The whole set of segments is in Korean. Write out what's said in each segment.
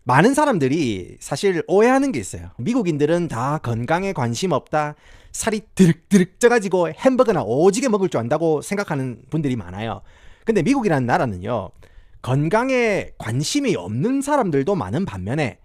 많은 사람들이 사실 오해하는 게 있어요. 미국인들은 다 건강에 관심 없다, 살이 드륵드륵 쪄가지고 햄버거나 오지게 먹을 줄 안다고 생각하는 분들이 많아요. 근데 미국이라는 나라는요, 건강에 관심이 없는 사람들도 많은 반면에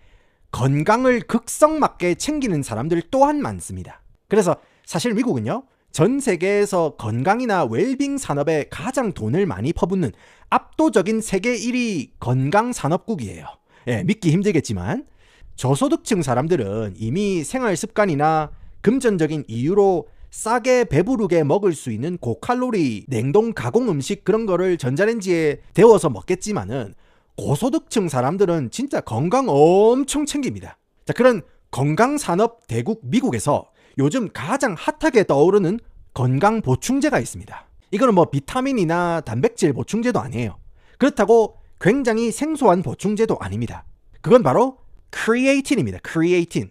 건강을 극성맞게 챙기는 사람들 또한 많습니다. 그래서 사실 미국은요, 전 세계에서 건강이나 웰빙 산업에 가장 돈을 많이 퍼붓는 압도적인 세계 1위 건강 산업국이에요. 예, 믿기 힘들겠지만 저소득층 사람들은 이미 생활 습관이나 금전적인 이유로 싸게 배부르게 먹을 수 있는 고칼로리 냉동 가공 음식 그런 거를 전자레인지에 데워서 먹겠지만은 고소득층 사람들은 진짜 건강 엄청 챙깁니다. 자, 그런 건강 산업 대국 미국에서 요즘 가장 핫하게 떠오르는 건강 보충제가 있습니다. 이거는 뭐 비타민이나 단백질 보충제도 아니에요. 그렇다고 굉장히 생소한 보충제도 아닙니다. 그건 바로 크리에이틴입니다. 크리에이틴.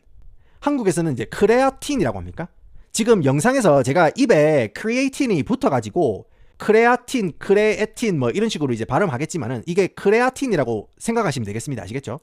한국에서는 이제 크레아틴이라고 합니까? 지금 영상에서 제가 입에 크리에이틴이 붙어가지고 크레아틴, 크레에틴 뭐 이런 식으로 이제 발음하겠지만은 이게 크레아틴이라고 생각하시면 되겠습니다. 아시겠죠?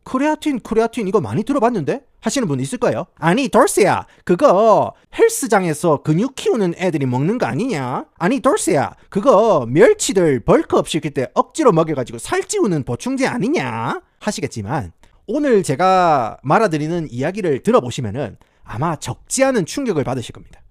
크레아틴 이거 많이 들어봤는데? 하시는 분 있을 거예요. 아니 돌스야, 그거 헬스장에서 근육 키우는 애들이 먹는 거 아니냐? 아니 돌스야, 그거 멸치들 벌크업 시킬 때 억지로 먹여가지고 살찌우는 보충제 아니냐? 하시겠지만 오늘 제가 말아드리는 이야기를 들어보시면은 아마 적지 않은 충격을 받으실 겁니다.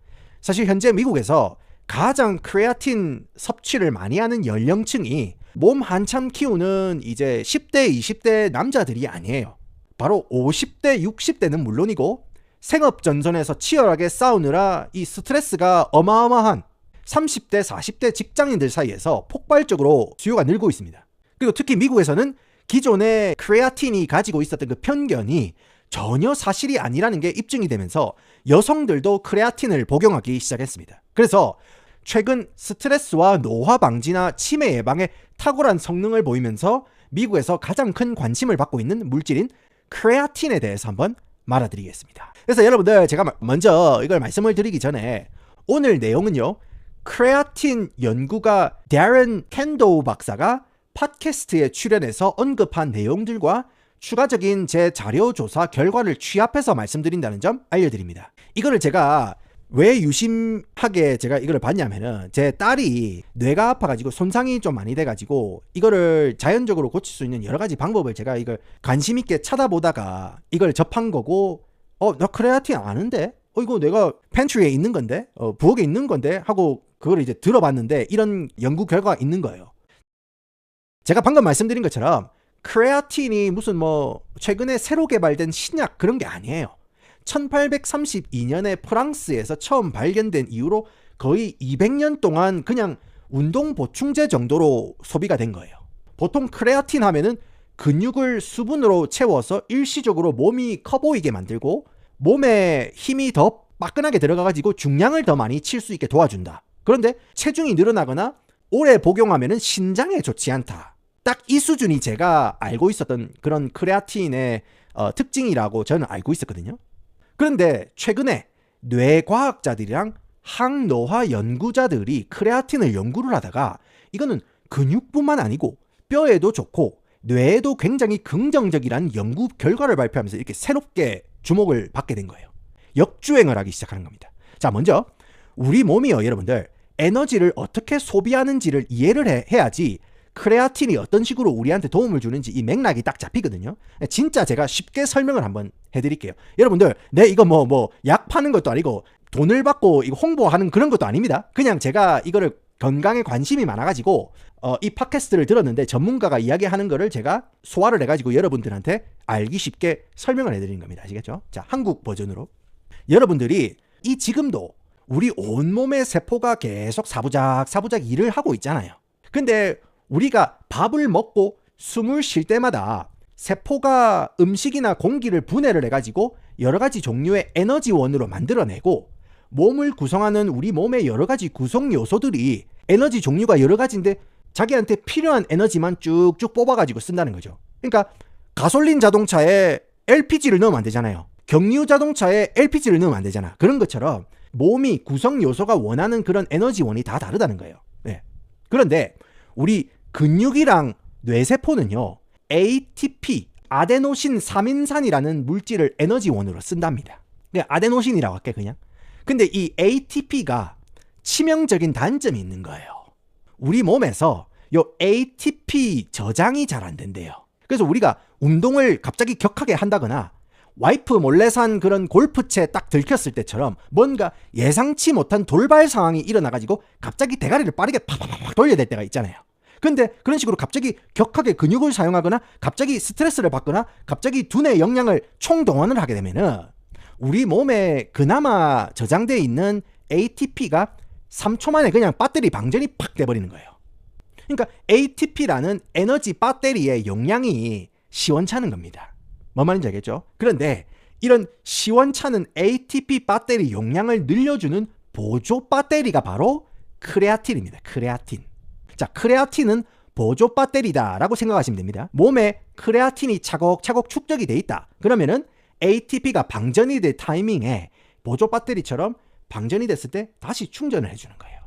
사실 현재 미국에서 가장 크레아틴 섭취를 많이 하는 연령층이 몸 한참 키우는 이제 10대, 20대 남자들이 아니에요. 바로 50대, 60대는 물론이고 생업 전선에서 치열하게 싸우느라 이 스트레스가 어마어마한 30대, 40대 직장인들 사이에서 폭발적으로 수요가 늘고 있습니다. 그리고 특히 미국에서는 기존에 크레아틴이 가지고 있었던 그 편견이 전혀 사실이 아니라는 게 입증이 되면서 여성들도 크레아틴을 복용하기 시작했습니다. 그래서 최근 스트레스와 노화 방지나 치매 예방에 탁월한 성능을 보이면서 미국에서 가장 큰 관심을 받고 있는 물질인 크레아틴에 대해서 한번 말아드리겠습니다. 그래서 여러분들, 제가 먼저 이걸 말씀을 드리기 전에 오늘 내용은요, 크레아틴 연구가 데런 켄도우 박사가 팟캐스트에 출연해서 언급한 내용들과 추가적인 제 자료 조사 결과를 취합해서 말씀드린다는 점 알려드립니다. 이거를 제가 왜 유심하게 제가 이거를 봤냐면은 제 딸이 뇌가 아파가지고 손상이 좀 많이 돼가지고 이거를 자연적으로 고칠 수 있는 여러 가지 방법을 제가 이걸 관심 있게 찾아보다가 이걸 접한 거고, 나 크레아틴 아는데? 이거 내가 팬트리에 있는 건데? 부엌에 있는 건데? 하고 그걸 이제 들어봤는데 이런 연구 결과가 있는 거예요. 제가 방금 말씀드린 것처럼 크레아틴이 무슨 뭐 최근에 새로 개발된 신약 그런 게 아니에요. 1832년에 프랑스에서 처음 발견된 이후로 거의 200년 동안 그냥 운동 보충제 정도로 소비가 된 거예요. 보통 크레아틴 하면은 근육을 수분으로 채워서 일시적으로 몸이 커 보이게 만들고 몸에 힘이 더 빠끈하게 들어가가지고 중량을 더 많이 칠 수 있게 도와준다. 그런데 체중이 늘어나거나 오래 복용하면은 신장에 좋지 않다. 딱 이 수준이 제가 알고 있었던 그런 크레아틴의 특징이라고 저는 알고 있었거든요. 그런데 최근에 뇌과학자들이랑 항노화 연구자들이 크레아틴을 연구를 하다가 이거는 근육뿐만 아니고 뼈에도 좋고 뇌에도 굉장히 긍정적이라는 연구 결과를 발표하면서 이렇게 새롭게 주목을 받게 된 거예요. 역주행을 하기 시작하는 겁니다. 자, 먼저 우리 몸이요, 여러분들, 에너지를 어떻게 소비하는지를 이해를 해야지 크레아틴이 어떤 식으로 우리한테 도움을 주는지 이 맥락이 딱 잡히거든요. 진짜 제가 쉽게 설명을 한번 해드릴게요. 여러분들, 이거 약 파는 것도 아니고 돈을 받고 이거 홍보하는 그런 것도 아닙니다. 그냥 제가 이거를 건강에 관심이 많아가지고 이 팟캐스트를 들었는데 전문가가 이야기하는 거를 제가 소화를 해가지고 여러분들한테 알기 쉽게 설명을 해드리는 겁니다. 아시겠죠? 자, 한국 버전으로. 여러분들이 이 지금도 우리 온몸의 세포가 계속 사부작 일을 하고 있잖아요. 근데 우리가 밥을 먹고 숨을 쉴 때마다 세포가 음식이나 공기를 분해를 해가지고 여러 가지 종류의 에너지원으로 만들어내고 몸을 구성하는 우리 몸의 여러 가지 구성 요소들이 에너지 종류가 여러 가지인데 자기한테 필요한 에너지만 쭉쭉 뽑아가지고 쓴다는 거죠. 그러니까 가솔린 자동차에 LPG를 넣으면 안 되잖아요. 경유 자동차에 LPG를 넣으면 안 되잖아. 그런 것처럼 몸이 구성 요소가 원하는 그런 에너지원이 다 다르다는 거예요. 네. 그런데 우리 근육이랑 뇌세포는요, ATP, 아데노신 3인산이라는 물질을 에너지원으로 쓴답니다. 그냥 아데노신이라고 할게 그냥. 근데 이 ATP가 치명적인 단점이 있는 거예요. 우리 몸에서 요 ATP 저장이 잘 안 된대요. 그래서 우리가 운동을 갑자기 격하게 한다거나 와이프 몰래 산 그런 골프채 딱 들켰을 때처럼 뭔가 예상치 못한 돌발 상황이 일어나가지고 갑자기 대가리를 빠르게 팍팍팍 돌려야 될 때가 있잖아요. 근데 그런 식으로 갑자기 격하게 근육을 사용하거나 갑자기 스트레스를 받거나 갑자기 두뇌 역량을 총동원을 하게 되면은 우리 몸에 그나마 저장되어 있는 ATP가 3초 만에 그냥 배터리 방전이 팍 돼버리는 거예요. 그러니까 ATP라는 에너지 배터리의 용량이 시원찮은 겁니다. 뭔 말인지 알겠죠? 그런데 이런 시원찮은 ATP 배터리 용량을 늘려주는 보조 배터리가 바로 크레아틴입니다. 크레아틴. 자, 크레아틴은 보조 배터리다라고 생각하시면 됩니다. 몸에 크레아틴이 차곡차곡 축적이 돼 있다. 그러면은 ATP가 방전이 될 타이밍에 보조 배터리처럼 방전이 됐을 때 다시 충전을 해주는 거예요.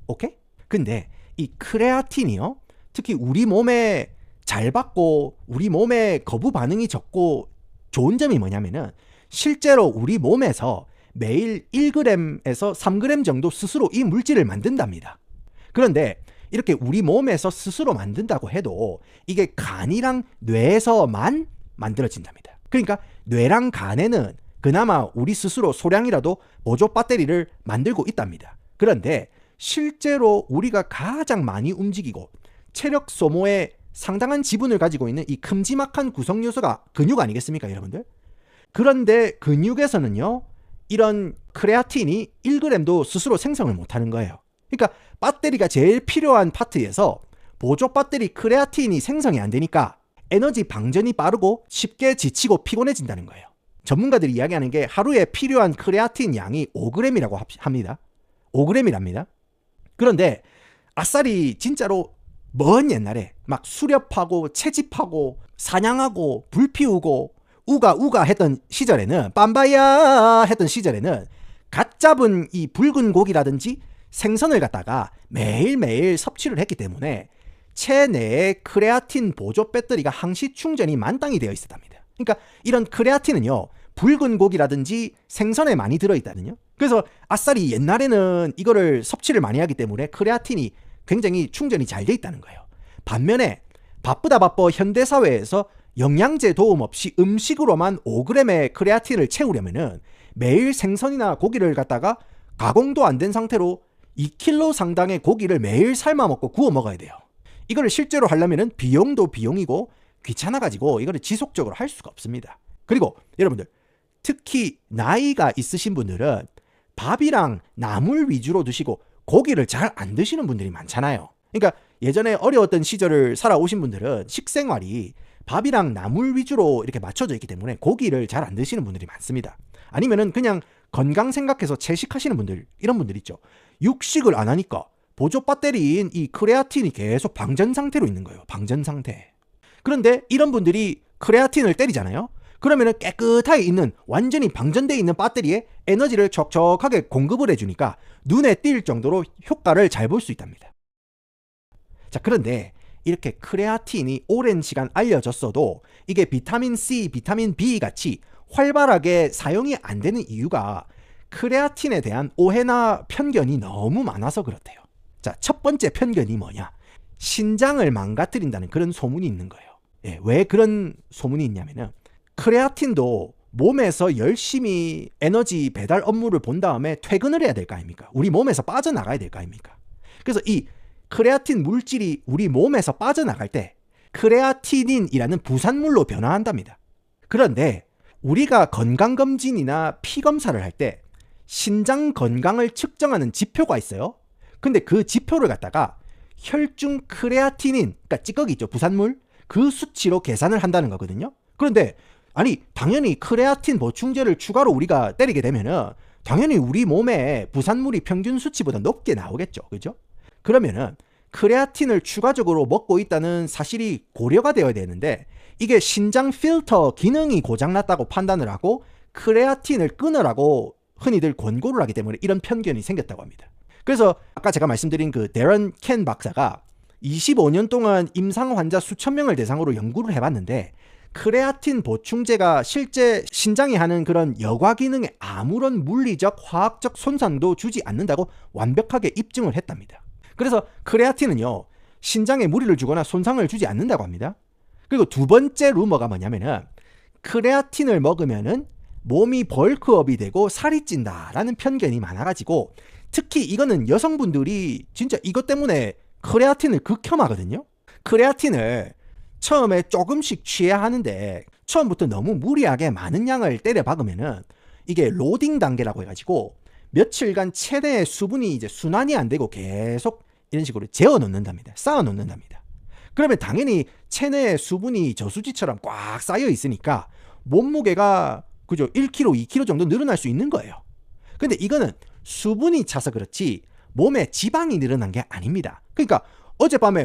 오케이? 근데 이 크레아틴이요, 특히 우리 몸에 잘 받고 우리 몸에 거부 반응이 적고 좋은 점이 뭐냐면은 실제로 우리 몸에서 매일 1g에서 3g 정도 스스로 이 물질을 만든답니다. 그런데 이렇게 우리 몸에서 스스로 만든다고 해도 이게 간이랑 뇌에서만 만들어진답니다. 그러니까 뇌랑 간에는 그나마 우리 스스로 소량이라도 보조 배터리를 만들고 있답니다. 그런데 실제로 우리가 가장 많이 움직이고 체력 소모에 상당한 지분을 가지고 있는 이 큼지막한 구성 요소가 근육 아니겠습니까, 여러분들? 그런데 근육에서는요, 이런 크레아틴이 1g도 스스로 생성을 못하는 거예요. 그러니까 배터리가 제일 필요한 파트에서 보조 배터리 크레아틴이 생성이 안 되니까 에너지 방전이 빠르고 쉽게 지치고 피곤해진다는 거예요. 전문가들이 이야기하는 게 하루에 필요한 크레아틴 양이 5g이라고 합니다. 5g이랍니다. 그런데 아싸리 진짜로 먼 옛날에 막 수렵하고 채집하고 사냥하고 불 피우고 우가 했던 시절에는, 빰바야 했던 시절에는 갓 잡은 이 붉은 고기라든지 생선을 갖다가 매일매일 섭취를 했기 때문에 체내에 크레아틴 보조 배터리가 항시 충전이 만땅이 되어 있었답니다. 그러니까 이런 크레아틴은요, 붉은 고기라든지 생선에 많이 들어있다는요. 그래서 아싸리 옛날에는 이거를 섭취를 많이 하기 때문에 크레아틴이 굉장히 충전이 잘 돼 있다는 거예요. 반면에 바쁘다 바빠 현대사회에서 영양제 도움 없이 음식으로만 5g의 크레아틴을 채우려면은 매일 생선이나 고기를 갖다가 가공도 안 된 상태로 2kg 상당의 고기를 매일 삶아 먹고 구워 먹어야 돼요. 이거를 실제로 하려면은 비용도 비용이고 귀찮아가지고 이거를 지속적으로 할 수가 없습니다. 그리고 여러분들, 특히 나이가 있으신 분들은 밥이랑 나물 위주로 드시고 고기를 잘 안 드시는 분들이 많잖아요. 그러니까 예전에 어려웠던 시절을 살아오신 분들은 식생활이 밥이랑 나물 위주로 이렇게 맞춰져 있기 때문에 고기를 잘 안 드시는 분들이 많습니다. 아니면은 그냥 건강 생각해서 채식하시는 분들, 이런 분들 있죠. 육식을 안 하니까 보조 배터리인 이 크레아틴이 계속 방전 상태로 있는 거예요. 방전 상태. 그런데 이런 분들이 크레아틴을 때리잖아요. 그러면은 깨끗하게 있는, 완전히 방전되어 있는 배터리에 에너지를 척척하게 공급을 해주니까 눈에 띌 정도로 효과를 잘 볼 수 있답니다. 자, 그런데 이렇게 크레아틴이 오랜 시간 알려졌어도 이게 비타민 C, 비타민 B 같이 활발하게 사용이 안 되는 이유가 크레아틴에 대한 오해나 편견이 너무 많아서 그렇대요. 자, 첫 번째 편견이 뭐냐? 신장을 망가뜨린다는 그런 소문이 있는 거예요. 예, 왜 그런 소문이 있냐면은 크레아틴도 몸에서 열심히 에너지 배달 업무를 본 다음에 퇴근을 해야 될 거 아닙니까? 우리 몸에서 빠져나가야 될 거 아닙니까? 그래서 이 크레아틴 물질이 우리 몸에서 빠져나갈 때 크레아티닌이라는 부산물로 변화한답니다. 그런데 우리가 건강검진이나 피검사를 할 때 신장 건강을 측정하는 지표가 있어요. 근데 그 지표를 갖다가 혈중 크레아티닌, 그러니까 찌꺼기 있죠, 부산물, 그 수치로 계산을 한다는 거거든요. 그런데 아니, 당연히 크레아틴 보충제를 추가로 우리가 때리게 되면은 당연히 우리 몸에 부산물이 평균 수치보다 높게 나오겠죠. 그죠? 그러면은 크레아틴을 추가적으로 먹고 있다는 사실이 고려가 되어야 되는데 이게 신장 필터 기능이 고장났다고 판단을 하고 크레아틴을 끊으라고 흔히들 권고를 하기 때문에 이런 편견이 생겼다고 합니다. 그래서 아까 제가 말씀드린 그 데런 켄 박사가 25년 동안 임상 환자 수천 명을 대상으로 연구를 해봤는데 크레아틴 보충제가 실제 신장이 하는 그런 여과 기능에 아무런 물리적, 화학적 손상도 주지 않는다고 완벽하게 입증을 했답니다. 그래서 크레아틴은요, 신장에 무리를 주거나 손상을 주지 않는다고 합니다. 그리고 두 번째 루머가 뭐냐면은 크레아틴을 먹으면은 몸이 벌크업이 되고 살이 찐다라는 편견이 많아가지고, 특히 이거는 여성분들이 진짜 이것 때문에 크레아틴을 극혐하거든요. 크레아틴을 처음에 조금씩 취해야 하는데 처음부터 너무 무리하게 많은 양을 때려 박으면은 이게 로딩 단계라고 해가지고 며칠간 체내에 수분이 이제 순환이 안 되고 계속 이런 식으로 재워 놓는답니다. 쌓아 놓는답니다. 그러면 당연히 체내에 수분이 저수지처럼 꽉 쌓여 있으니까 몸무게가 그죠 1kg, 2kg 정도 늘어날 수 있는 거예요. 근데 이거는 수분이 차서 그렇지 몸에 지방이 늘어난 게 아닙니다. 그러니까 어젯밤에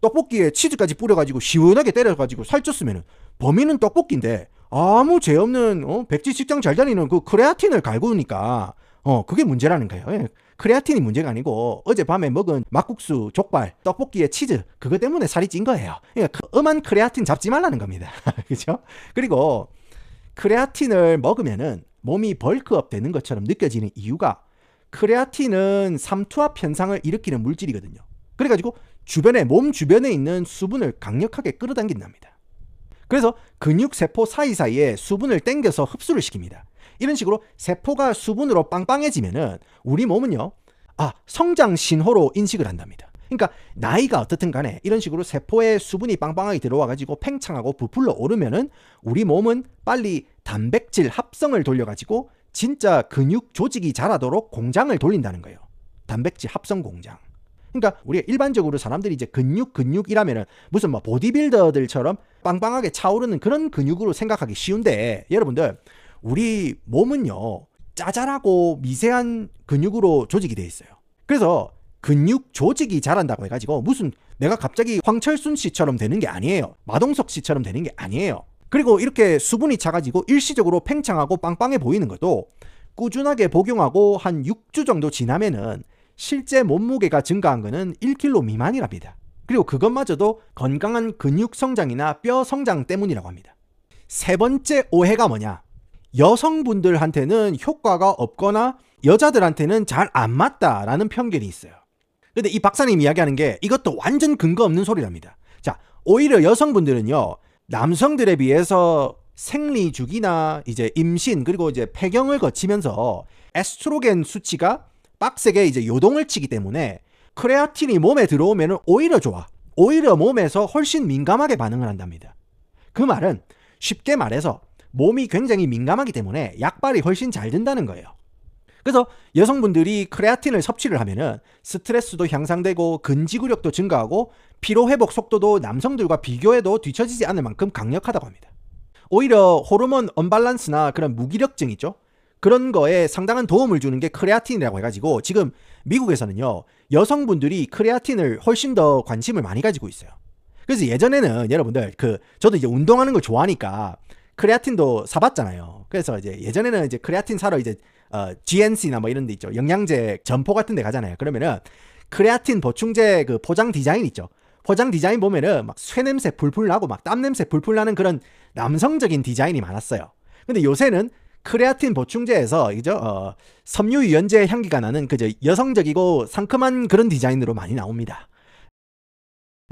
떡볶이에 치즈까지 뿌려가지고 시원하게 때려가지고 살쪘으면 범인은 떡볶이인데 아무 죄 없는 백지 직장 잘 다니는 그 크레아틴을 갈구니까 그게 문제라는 거예요. 예. 크레아틴이 문제가 아니고 어젯밤에 먹은 막국수, 족발, 떡볶이에 치즈 그거 때문에 살이 찐 거예요. 그러니까 엄한 크레아틴 잡지 말라는 겁니다. 그렇죠? 그리고 크레아틴을 먹으면은 몸이 벌크업 되는 것처럼 느껴지는 이유가 크레아틴은 삼투압 현상을 일으키는 물질이거든요. 그래가지고 몸 주변에 있는 수분을 강력하게 끌어당긴답니다. 그래서 근육세포 사이사이에 수분을 땡겨서 흡수를 시킵니다. 이런 식으로 세포가 수분으로 빵빵해지면은 우리 몸은요, 성장 신호로 인식을 한답니다. 그러니까 나이가 어떻든 간에 이런 식으로 세포에 수분이 빵빵하게 들어와가지고 팽창하고 부풀러 오르면은 우리 몸은 빨리 단백질 합성을 돌려가지고 진짜 근육 조직이 자라도록 공장을 돌린다는 거예요. 단백질 합성 공장. 그러니까 우리가 일반적으로 사람들이 이제 근육이라면은 무슨 뭐 보디빌더들처럼 빵빵하게 차오르는 그런 근육으로 생각하기 쉬운데, 여러분들 우리 몸은요 짜잘하고 미세한 근육으로 조직이 돼 있어요. 그래서 근육 조직이 자란다고 해가지고 무슨 내가 갑자기 황철순 씨처럼 되는 게 아니에요. 마동석 씨처럼 되는 게 아니에요. 그리고 이렇게 수분이 차가지고 일시적으로 팽창하고 빵빵해 보이는 것도 꾸준하게 복용하고 한 6주 정도 지나면은 실제 몸무게가 증가한 거는 1kg 미만이랍니다. 그리고 그것마저도 건강한 근육 성장이나 뼈 성장 때문이라고 합니다. 세 번째 오해가 뭐냐? 여성분들한테는 효과가 없거나 여자들한테는 잘 안 맞다라는 편견이 있어요. 근데 이 박사님 이야기하는 게 이것도 완전 근거 없는 소리랍니다. 자, 오히려 여성분들은요, 남성들에 비해서 생리 주기나 이제 임신 그리고 이제 폐경을 거치면서 에스트로겐 수치가 빡세게 이제 요동을 치기 때문에 크레아틴이 몸에 들어오면 오히려 좋아. 오히려 몸에서 훨씬 민감하게 반응을 한답니다. 그 말은 쉽게 말해서 몸이 굉장히 민감하기 때문에 약발이 훨씬 잘 된다는 거예요. 그래서 여성분들이 크레아틴을 섭취를 하면은 스트레스도 향상되고 근지구력도 증가하고 피로회복 속도도 남성들과 비교해도 뒤처지지 않을 만큼 강력하다고 합니다. 오히려 호르몬 언밸런스나 그런 무기력증 있죠? 그런 거에 상당한 도움을 주는 게 크레아틴이라고 해가지고 지금 미국에서는요 여성분들이 크레아틴을 훨씬 더 관심을 많이 가지고 있어요. 그래서 예전에는 여러분들 저도 이제 운동하는 걸 좋아하니까 크레아틴도 사봤잖아요. 그래서 이제 예전에는 이제 크레아틴 사러 이제 GNC나 뭐 이런 데 있죠. 영양제 점포 같은 데 가잖아요. 그러면은 크레아틴 보충제 그 포장 디자인 있죠. 포장 디자인 보면은 막 쇠냄새 풀풀 나고 막 땀냄새 풀풀 나는 그런 남성적인 디자인이 많았어요. 근데 요새는 크레아틴 보충제에서 섬유유연제 향기가 나는 그저 여성적이고 상큼한 그런 디자인으로 많이 나옵니다.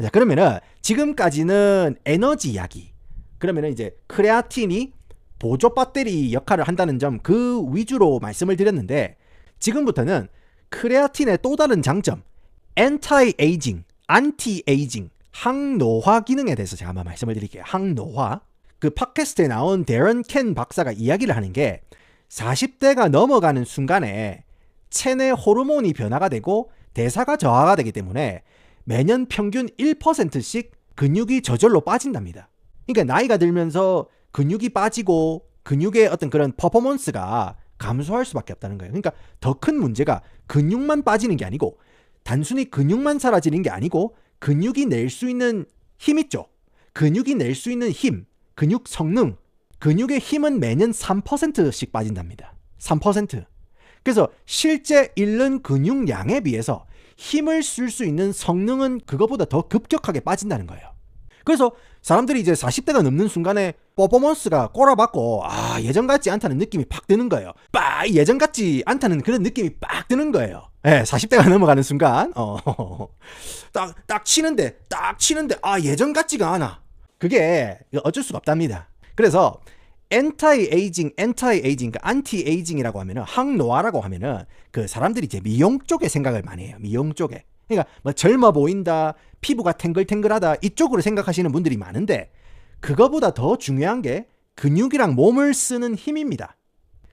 자, 그러면은 지금까지는 에너지 이야기. 그러면은 이제 크레아틴이 보조 배터리 역할을 한다는 점 그 위주로 말씀을 드렸는데, 지금부터는 크레아틴의 또 다른 장점, 안티에이징, 항노화 기능에 대해서 제가 한번 말씀을 드릴게요. 항노화. 그 팟캐스트에 나온 데런 켄 박사가 이야기를 하는 게 40대가 넘어가는 순간에 체내 호르몬이 변화가 되고 대사가 저하가 되기 때문에 매년 평균 1%씩 근육이 저절로 빠진답니다. 그러니까 나이가 들면서 근육이 빠지고 근육의 어떤 그런 퍼포먼스가 감소할 수밖에 없다는 거예요. 그러니까 더 큰 문제가 근육만 빠지는 게 아니고 단순히 근육만 사라지는 게 아니고 근육이 낼 수 있는 힘 있죠. 근육이 낼 수 있는 힘, 근육 성능, 근육의 힘은 매년 3%씩 빠진답니다. 3%. 그래서 실제 잃는 근육량에 비해서 힘을 쓸 수 있는 성능은 그거보다 더 급격하게 빠진다는 거예요. 그래서 사람들이 이제 40대가 넘는 순간에 퍼포먼스가 꼬라박고 예전 같지 않다는 느낌이 팍 드는 거예요. 예전 같지 않다는 그런 느낌이 빡 드는 거예요. 40대가 넘어가는 순간 딱 치는데 예전 같지가 않아. 그게 어쩔 수가 없답니다. 그래서 엔타이 에이징, 안티 에이징이라고 하면은 항노화라고 하면은 그 사람들이 이제 미용 쪽에 생각을 많이 해요. 미용 쪽에. 그러니까 뭐 젊어 보인다, 피부가 탱글탱글하다 이쪽으로 생각하시는 분들이 많은데 그거보다 더 중요한 게 근육이랑 몸을 쓰는 힘입니다.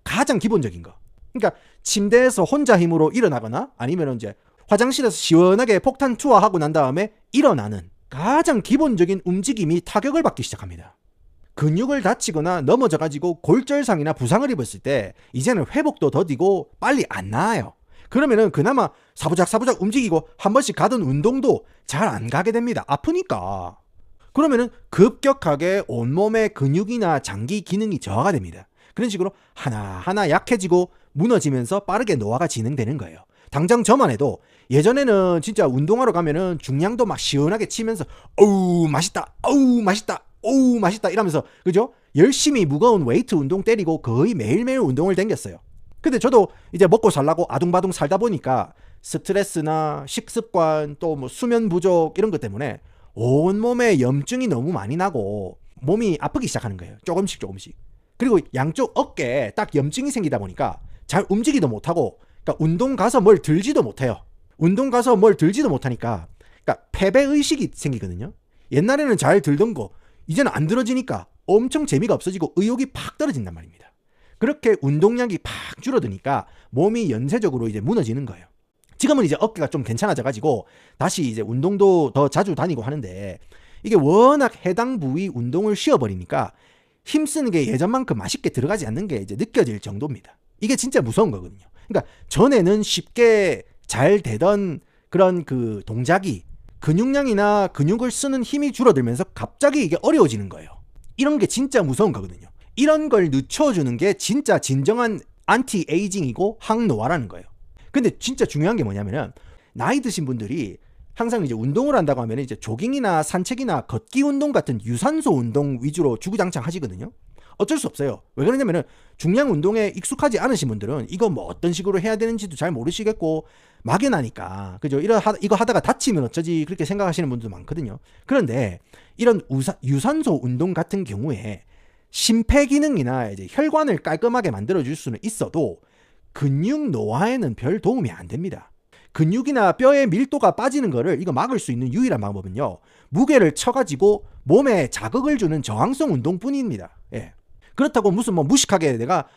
가장 기본적인 거. 그러니까 침대에서 혼자 힘으로 일어나거나 아니면 이제 화장실에서 시원하게 폭탄 투하하고 난 다음에 일어나는 가장 기본적인 움직임이 타격을 받기 시작합니다. 근육을 다치거나 넘어져가지고 골절상이나 부상을 입었을 때 이제는 회복도 더디고 빨리 안 나아요. 그러면은 그나마 사부작 움직이고 한 번씩 가던 운동도 잘 안 가게 됩니다. 아프니까. 그러면은 급격하게 온몸의 근육이나 장기 기능이 저하가 됩니다. 그런 식으로 하나하나 약해지고 무너지면서 빠르게 노화가 진행되는 거예요. 당장 저만 해도 예전에는 진짜 운동하러 가면은 중량도 막 시원하게 치면서 어우 맛있다 이러면서 그죠? 열심히 무거운 웨이트 운동 때리고 거의 매일매일 운동을 댕겼어요. 근데 저도 이제 먹고 살라고 아둥바둥 살다 보니까 스트레스나 식습관 또 뭐 수면 부족 이런 것 때문에 온몸에 염증이 너무 많이 나고 몸이 아프기 시작하는 거예요. 조금씩. 그리고 양쪽 어깨에 딱 염증이 생기다 보니까 잘 움직이도 못하고 그러니까 운동 가서 뭘 들지도 못해요. 운동 가서 뭘 들지도 못하니까 그러니까 패배의식이 생기거든요. 옛날에는 잘 들던 거 이제는 안 들어지니까 엄청 재미가 없어지고 의욕이 팍 떨어진단 말입니다. 그렇게 운동량이 팍 줄어드니까 몸이 연쇄적으로 이제 무너지는 거예요. 지금은 이제 어깨가 좀 괜찮아져가지고 다시 이제 운동도 더 자주 다니고 하는데 이게 워낙 해당 부위 운동을 쉬어버리니까 힘쓰는 게 예전만큼 맛있게 들어가지 않는 게 이제 느껴질 정도입니다. 이게 진짜 무서운 거거든요. 그러니까 전에는 쉽게 잘 되던 그런 그 동작이 근육량이나 근육을 쓰는 힘이 줄어들면서 갑자기 이게 어려워지는 거예요. 이런 게 진짜 무서운 거거든요. 이런 걸 늦춰주는 게 진짜 진정한 안티 에이징이고 항노화라는 거예요. 근데 진짜 중요한 게 뭐냐면은 나이 드신 분들이 항상 이제 운동을 한다고 하면 이제 조깅이나 산책이나 걷기 운동 같은 유산소 운동 위주로 주구장창 하시거든요. 어쩔 수 없어요. 왜 그러냐면은 중량 운동에 익숙하지 않으신 분들은 이거 뭐 어떤 식으로 해야 되는지도 잘 모르시겠고 막연하니까 그죠? 이거 하다가 다치면 어쩌지 그렇게 생각하시는 분들도 많거든요. 그런데 이런 유산소 운동 같은 경우에 심폐기능이나 이제 혈관을 깔끔하게 만들어줄 수는 있어도 근육 노화에는 별 도움이 안 됩니다. 근육이나 뼈의 밀도가 빠지는 거를 이거 막을 수 있는 유일한 방법은요. 무게를 쳐가지고 몸에 자극을 주는 저항성 운동뿐입니다. 그렇다고 무슨 뭐 무식하게 내가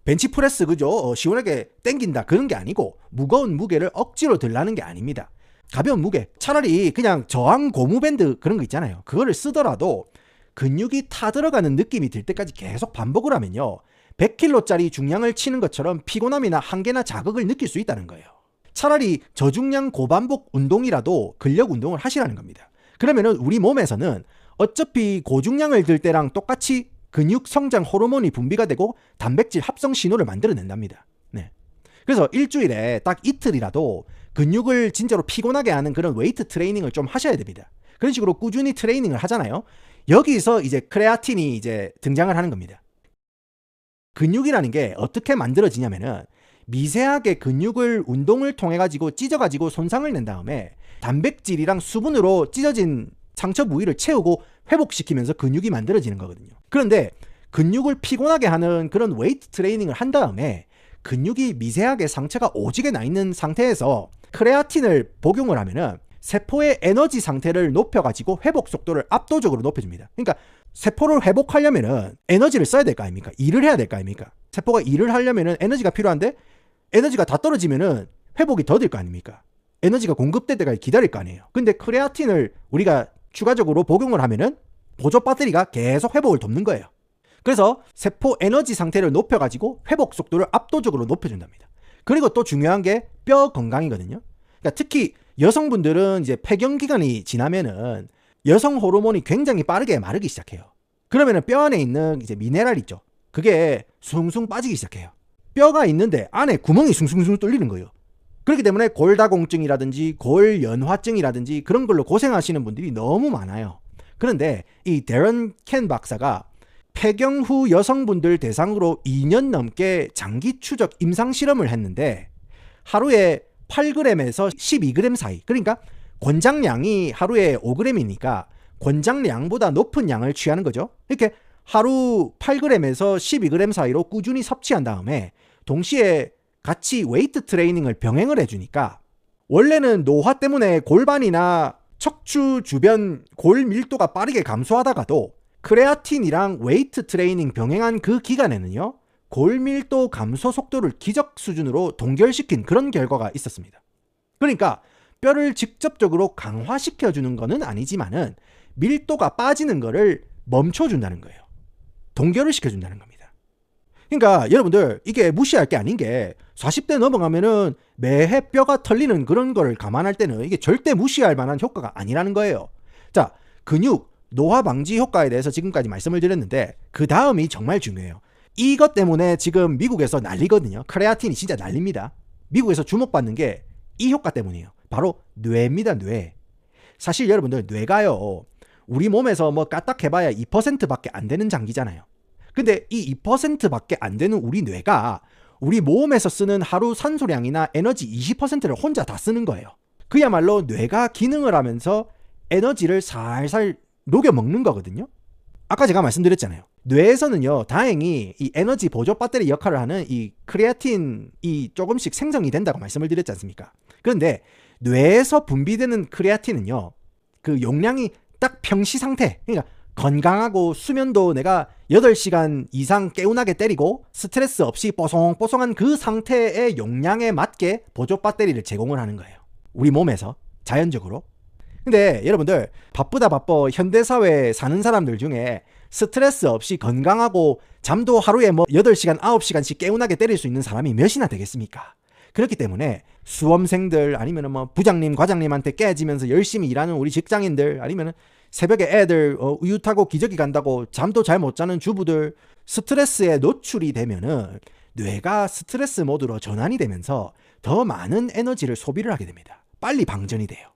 벤치프레스 그죠? 시원하게 땡긴다 그런 게 아니고 무거운 무게를 억지로 들라는 게 아닙니다. 가벼운 무게 차라리 그냥 저항 고무밴드 그런 거 있잖아요. 그거를 쓰더라도 근육이 타들어가는 느낌이 들 때까지 계속 반복을 하면요. 100kg짜리 중량을 치는 것처럼 피곤함이나 한계나 자극을 느낄 수 있다는 거예요. 차라리 저중량 고반복 운동이라도 근력 운동을 하시라는 겁니다. 그러면은 우리 몸에서는 어차피 고중량을 들 때랑 똑같이 근육 성장 호르몬이 분비가 되고 단백질 합성 신호를 만들어낸답니다. 그래서 일주일에 딱 이틀이라도 근육을 진짜로 피곤하게 하는 그런 웨이트 트레이닝을 좀 하셔야 됩니다. 그런 식으로 꾸준히 트레이닝을 하잖아요. 여기서 이제 크레아틴이 이제 등장을 하는 겁니다. 근육이라는 게 어떻게 만들어지냐면은 미세하게 근육을 운동을 통해 가지고 찢어가지고 손상을 낸 다음에 단백질이랑 수분으로 찢어진 상처 부위를 채우고 회복시키면서 근육이 만들어지는 거거든요. 그런데 근육을 피곤하게 하는 그런 웨이트 트레이닝을 한 다음에 근육이 미세하게 상처가 오지게 나 있는 상태에서 크레아틴을 복용을 하면은 세포의 에너지 상태를 높여가지고 회복 속도를 압도적으로 높여줍니다. 그러니까 세포를 회복하려면은 에너지를 써야 될 거 아닙니까? 일을 해야 될 거 아닙니까? 세포가 일을 하려면은 에너지가 필요한데 에너지가 다 떨어지면은 회복이 더딜 거 아닙니까? 에너지가 공급될 때까지 기다릴 거 아니에요. 근데 크레아틴을 우리가 추가적으로 복용을 하면은 보조 배터리가 계속 회복을 돕는 거예요. 그래서 세포 에너지 상태를 높여가지고 회복 속도를 압도적으로 높여준답니다. 그리고 또 중요한 게 뼈 건강이거든요. 그러니까 특히 여성분들은 이제 폐경 기간이 지나면은 여성 호르몬이 굉장히 빠르게 마르기 시작해요. 그러면은 뼈 안에 있는 이제 미네랄 있죠. 그게 숭숭 빠지기 시작해요. 뼈가 있는데 안에 구멍이 숭숭숭 뚫리는 거예요. 그렇기 때문에 골다공증이라든지 골연화증이라든지 그런 걸로 고생하시는 분들이 너무 많아요. 그런데 이 데런 켄 박사가 폐경 후 여성분들 대상으로 2년 넘게 장기 추적 임상 실험을 했는데 하루에 8g에서 12g 사이, 그러니까 권장량이 하루에 5g이니까 권장량보다 높은 양을 취하는 거죠. 이렇게 하루 8g에서 12g 사이로 꾸준히 섭취한 다음에 동시에 같이 웨이트 트레이닝을 병행을 해주니까 원래는 노화 때문에 골반이나 척추 주변 골 밀도가 빠르게 감소하다가도 크레아틴이랑 웨이트 트레이닝 병행한 그 기간에는요, 골 밀도 감소 속도를 기적 수준으로 동결시킨 그런 결과가 있었습니다. 그러니까 뼈를 직접적으로 강화시켜주는 거는 아니지만은 밀도가 빠지는 거를 멈춰준다는 거예요. 동결을 시켜준다는 겁니다. 그러니까 여러분들 이게 무시할 게 아닌 게 40대 넘어가면은 매해 뼈가 털리는 그런 거를 감안할 때는 이게 절대 무시할 만한 효과가 아니라는 거예요. 자, 근육 노화 방지 효과에 대해서 지금까지 말씀을 드렸는데 그 다음이 정말 중요해요. 이것 때문에 지금 미국에서 난리거든요. 크레아틴이 진짜 난립니다. 미국에서 주목받는 게 이 효과 때문이에요. 바로 뇌입니다. 뇌. 사실 여러분들 뇌가요, 우리 몸에서 뭐 까딱해봐야 2%밖에 안 되는 장기잖아요. 근데 이 2%밖에 안 되는 우리 뇌가 우리 몸에서 쓰는 하루 산소량이나 에너지 20%를 혼자 다 쓰는 거예요. 그야말로 뇌가 기능을 하면서 에너지를 살살 녹여 먹는 거거든요. 아까 제가 말씀드렸잖아요. 뇌에서는요, 다행히 이 에너지 보조 배터리 역할을 하는 이 크레아틴이 조금씩 생성이 된다고 말씀을 드렸지 않습니까? 그런데 뇌에서 분비되는 크레아틴은요, 그 용량이 딱 평시 상태, 그러니까 건강하고 수면도 내가 8시간 이상 개운하게 때리고 스트레스 없이 뽀송뽀송한 그 상태의 용량에 맞게 보조 배터리를 제공을 하는 거예요. 우리 몸에서 자연적으로. 근데 여러분들 바쁘다 바빠 현대사회에 사는 사람들 중에 스트레스 없이 건강하고 잠도 하루에 뭐 8시간 9시간씩 개운하게 때릴 수 있는 사람이 몇이나 되겠습니까? 그렇기 때문에 수험생들 아니면 뭐 부장님 과장님한테 깨지면서 열심히 일하는 우리 직장인들 아니면 새벽에 애들 우유 타고 기저귀 간다고 잠도 잘 못 자는 주부들, 스트레스에 노출이 되면은 뇌가 스트레스 모드로 전환이 되면서 더 많은 에너지를 소비를 하게 됩니다. 빨리 방전이 돼요.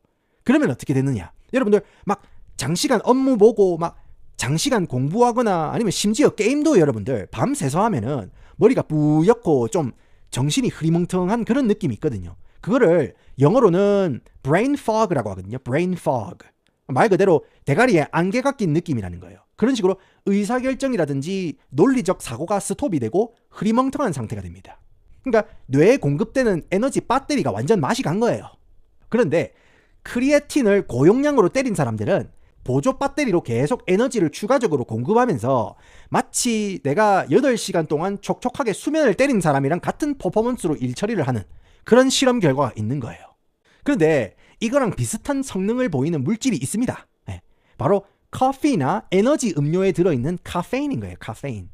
그러면 어떻게 되느냐? 여러분들 막 장시간 업무 보고 막 장시간 공부하거나 아니면 심지어 게임도 여러분들 밤새서 하면은 머리가 뿌옇고 좀 정신이 흐리멍텅한 그런 느낌이 있거든요. 그거를 영어로는 brain fog라고 하거든요. brain fog. 말 그대로 대가리에 안개가 낀 느낌이라는 거예요. 그런 식으로 의사결정이라든지 논리적 사고가 스톱이 되고 흐리멍텅한 상태가 됩니다. 그러니까 뇌에 공급되는 에너지 배터리가 완전 맛이 간 거예요. 그런데 크리에틴을 고용량으로 때린 사람들은 보조 배터리로 계속 에너지를 추가적으로 공급하면서 마치 내가 8시간 동안 촉촉하게 수면을 때린 사람이랑 같은 퍼포먼스로 일 처리를 하는 그런 실험 결과가 있는 거예요. 그런데 이거랑 비슷한 성능을 보이는 물질이 있습니다. 네. 바로 커피나 에너지 음료에 들어있는 카페인인 거예요. 카페인.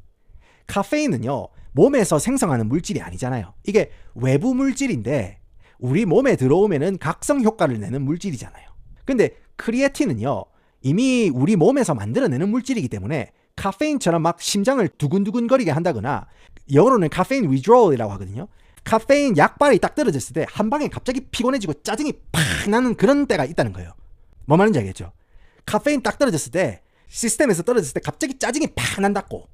카페인은요, 몸에서 생성하는 물질이 아니잖아요. 이게 외부 물질인데 우리 몸에 들어오면은 각성 효과를 내는 물질이잖아요. 근데 크리에틴은요, 이미 우리 몸에서 만들어내는 물질이기 때문에 카페인처럼 막 심장을 두근두근거리게 한다거나, 영어로는 카페인 위드로얼이라고 하거든요. 카페인 약발이 딱 떨어졌을 때 한 방에 갑자기 피곤해지고 짜증이 팍 나는 그런 때가 있다는 거예요. 뭐 말인지 알겠죠? 카페인 딱 떨어졌을 때, 시스템에서 떨어졌을 때 갑자기 짜증이 팍 난다고.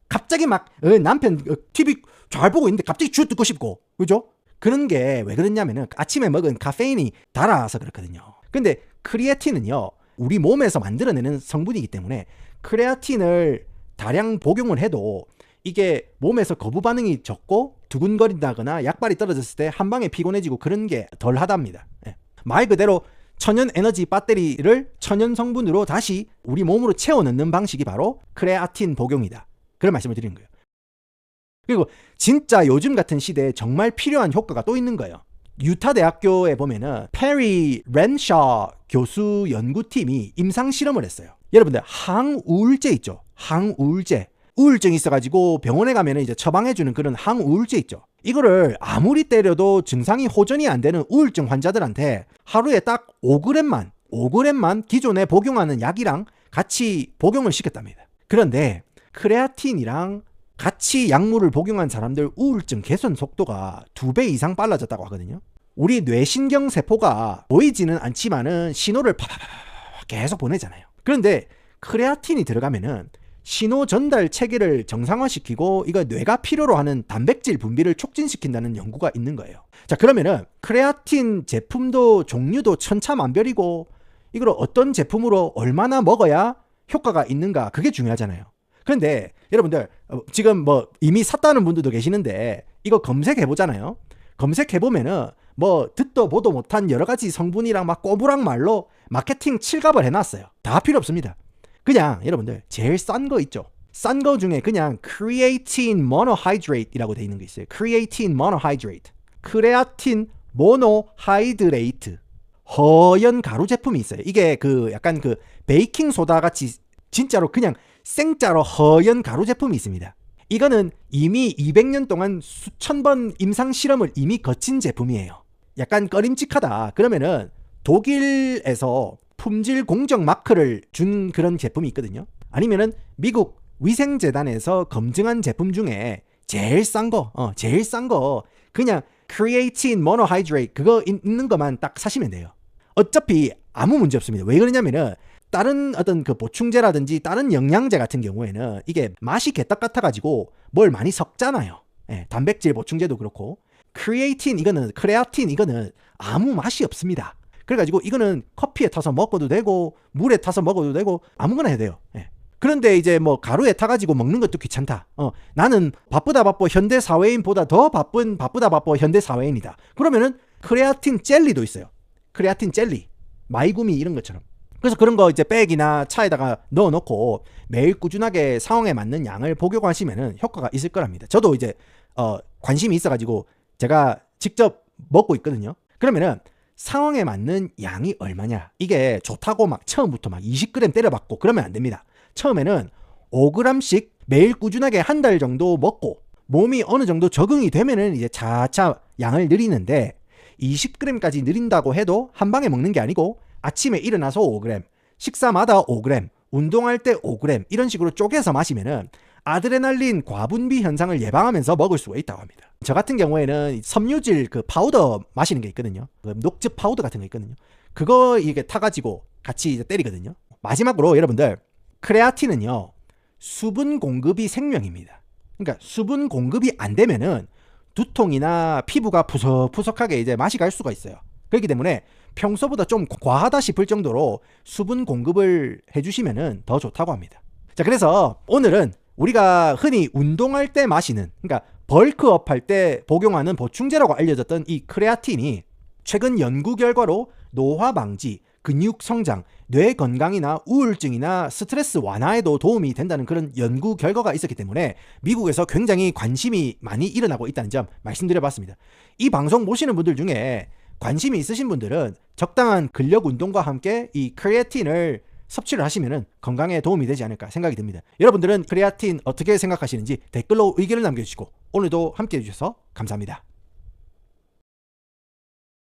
갑자기 막 남편 TV 잘 보고 있는데 갑자기 쥐어 뜯고 싶고, 그죠? 그런 게 왜 그러냐면은 아침에 먹은 카페인이 달아서 그렇거든요. 근데 크리에틴은요, 우리 몸에서 만들어내는 성분이기 때문에 크레아틴을 다량 복용을 해도 이게 몸에서 거부 반응이 적고 두근거린다거나 약발이 떨어졌을 때 한 방에 피곤해지고 그런 게 덜 하답니다. 예. 말 그대로 천연 에너지 배터리를 천연 성분으로 다시 우리 몸으로 채워 넣는 방식이 바로 크레아틴 복용이다. 그런 말씀을 드리는 거예요. 그리고 진짜 요즘 같은 시대에 정말 필요한 효과가 또 있는 거예요. 유타 대학교에 보면은 페리 렌샤 교수 연구팀이 임상 실험을 했어요. 여러분들 항우울제 있죠. 항우울제. 우울증이 있어가지고 병원에 가면은 이제 처방해주는 그런 항우울제 있죠. 이거를 아무리 때려도 증상이 호전이 안 되는 우울증 환자들한테 하루에 딱 5g만 기존에 복용하는 약이랑 같이 복용을 시켰답니다. 그런데 크레아틴이랑 같이 약물을 복용한 사람들 우울증 개선 속도가 2배 이상 빨라졌다고 하거든요. 우리 뇌신경 세포가 보이지는 않지만은 신호를 계속 보내잖아요. 그런데 크레아틴이 들어가면은 신호 전달 체계를 정상화시키고 이거 뇌가 필요로 하는 단백질 분비를 촉진시킨다는 연구가 있는 거예요. 자, 그러면은 크레아틴 제품도 종류도 천차만별이고 이걸 어떤 제품으로 얼마나 먹어야 효과가 있는가, 그게 중요하잖아요. 그런데 여러분들 지금 뭐 이미 샀다는 분들도 계시는데 이거 검색해 보잖아요. 검색해 보면은 뭐 듣도 보도 못한 여러 가지 성분이랑 막 꼬부랑 말로 마케팅 칠갑을 해놨어요. 다 필요 없습니다. 그냥 여러분들 제일 싼 거 있죠. 싼 거 중에 그냥 creatine monohydrate이라고 돼 있는 게 있어요. creatine monohydrate, 크레아틴 모노하이드레이트, 허연 가루 제품이 있어요. 이게 그 약간 그 베이킹 소다 같이 진짜로 그냥 생짜로 허연 가루 제품이 있습니다. 이거는 이미 200년 동안 수천 번 임상 실험을 이미 거친 제품이에요. 약간 꺼림칙하다 그러면은 독일에서 품질 공정 마크를 준 그런 제품이 있거든요. 아니면은 미국 위생재단에서 검증한 제품 중에 제일 싼 거 그냥 creatine monohydrate 그거 있는 것만 딱 사시면 돼요. 어차피 아무 문제 없습니다. 왜 그러냐면은 다른 어떤 그 보충제라든지 다른 영양제 같은 경우에는 이게 맛이 개떡 같아가지고 뭘 많이 섞잖아요. 예, 단백질 보충제도 그렇고 크레아틴 이거는 아무 맛이 없습니다. 그래가지고 이거는 커피에 타서 먹어도 되고 물에 타서 먹어도 되고 아무거나 해도 돼요. 예. 그런데 이제 뭐 가루에 타가지고 먹는 것도 귀찮다. 나는 바쁘다 바빠 현대 사회인보다 더 바쁘다 바빠 현대 사회인이다. 그러면은 크레아틴 젤리도 있어요. 크레아틴 젤리, 마이구미 이런 것처럼. 그래서 그런 거 이제 백이나 차에다가 넣어놓고 매일 꾸준하게 상황에 맞는 양을 복용하시면은 효과가 있을 거랍니다. 저도 이제 관심이 있어가지고 제가 직접 먹고 있거든요. 그러면은 상황에 맞는 양이 얼마냐, 이게 좋다고 막 처음부터 막 20g 때려박고 그러면 안 됩니다. 처음에는 5g씩 매일 꾸준하게 한 달 정도 먹고 몸이 어느 정도 적응이 되면은 이제 차차 양을 늘리는데 20g까지 늘린다고 해도 한 방에 먹는 게 아니고 아침에 일어나서 5g, 식사마다 5g, 운동할 때 5g 이런 식으로 쪼개서 마시면은 아드레날린 과분비 현상을 예방하면서 먹을 수가 있다고 합니다. 저 같은 경우에는 섬유질 그 파우더 마시는 게 있거든요. 그 녹즙 파우더 같은 거 있거든요. 그거 이게 타가지고 같이 이제 때리거든요. 마지막으로 여러분들, 크레아틴은요 수분 공급이 생명입니다. 그러니까 수분 공급이 안 되면은 두통이나 피부가 푸석푸석하게 이제 맛이 갈 수가 있어요. 그렇기 때문에 평소보다 좀 과하다 싶을 정도로 수분 공급을 해주시면은 더 좋다고 합니다. 자, 그래서 오늘은 우리가 흔히 운동할 때 마시는, 그러니까 벌크업 할 때 복용하는 보충제라고 알려졌던 이 크레아틴이 최근 연구 결과로 노화 방지, 근육 성장, 뇌 건강이나 우울증이나 스트레스 완화에도 도움이 된다는 그런 연구 결과가 있었기 때문에 미국에서 굉장히 관심이 많이 일어나고 있다는 점 말씀드려봤습니다. 이 방송 보시는 분들 중에 관심이 있으신 분들은 적당한 근력 운동과 함께 이 크레아틴을 섭취를 하시면 건강에 도움이 되지 않을까 생각이 듭니다. 여러분들은 크레아틴 어떻게 생각하시는지 댓글로 의견을 남겨주시고 오늘도 함께해 주셔서 감사합니다.